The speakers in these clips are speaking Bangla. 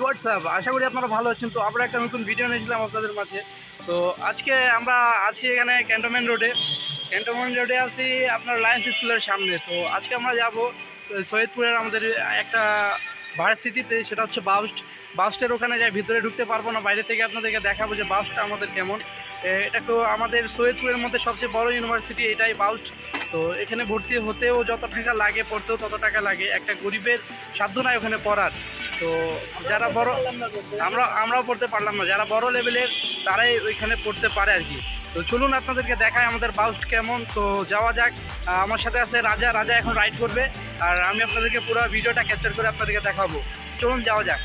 হোয়াটসঅ্যাপ, আশা করি আপনারা ভালো আছেন। তো আমরা একটা নতুন ভিডিও নিয়েছিলাম আপনাদের মাঝে। তো আজকে আমরা আছি এখানে ক্যান্টনমেন্ট রোডে আছি আপনার লায়ন্স স্কুলের সামনে। তো আজকে আমরা যাব সৈয়দপুরের আমাদের একটা ভার্সিটিতে, সেটা হচ্ছে বাউস্টের ওখানে যাই। ভিতরে ঢুকতে পারবো না, বাইরে থেকে আপনাদেরকে দেখাবো যে বাউস্টটা আমাদের কেমন। এটা তো আমাদের সৈয়দপুরের মধ্যে সবচেয়ে বড় ইউনিভার্সিটি এটাই বাউস্ট। তো এখানে ভর্তি হতেও যত টাকা লাগে, পড়তেও তত টাকা লাগে। একটা গরিবের সাধ্য নাই ওখানে পড়ার। তো যারা বড়, আমরাও পড়তে পারলাম না, যারা বড় লেভেলের তারাই ওইখানে পড়তে পারে আর কি। তো চলুন আপনাদেরকে দেখায় আমাদের বাউস্ট কেমন। তো যাওয়া যাক। আমার সাথে আছে রাজা এখন রাইড করবে, আর আমি আপনাদেরকে পুরো ভিডিওটা ক্যাপচার করে আপনাদেরকে দেখাবো। চলুন যাওয়া যাক।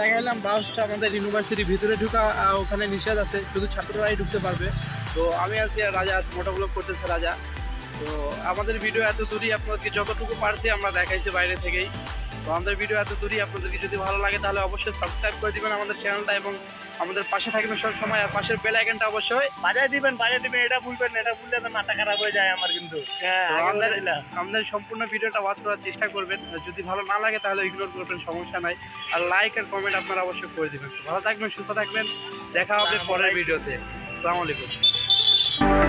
দেখালাম বাউসটা আমাদের ইউনিভার্সিটির ভিতরে ঢুকা ওখানে নিষেধ আছে, শুধু ছাত্ররাই ঢুকতে পারবে। তো আমি আছি আর রাজা আছে, মোটোব্লগ করতেছে রাজা। তো আমাদের ভিডিও এত দূরই, আপনাদেরকে যতটুকু পারছি আমরা দেখাইছি বাইরে থেকেই। তো আমাদের ভিডিও এত দূরই, আপনাদেরকে যদি ভালো লাগে তাহলে অবশ্যই সাবস্ক্রাইব করে দিবেন আমাদের চ্যানেলটা, এবং আমাদের পাশে থাকবেন সব সময়। আর পাশের বেল আইকনটা অবশ্যই বাজিয়ে দিবেন। এটা ভুলবেন না, এটা ভুললে তো মাথা খারাপ হয়ে যায় আমার। কিন্তু আমাদের সম্পূর্ণ ভিডিওটা ওয়াচ করার চেষ্টা করবেন। যদি ভালো না লাগে তাহলে ইগনোর করবেন, সমস্যা নাই। আর লাইক আর কমেন্ট আপনারা অবশ্যই করে দিবেন। ভালো থাকবেন, সুস্থ থাকবেন, দেখা হবে পরের ভিডিওতে। আসসালামু আলাইকুম।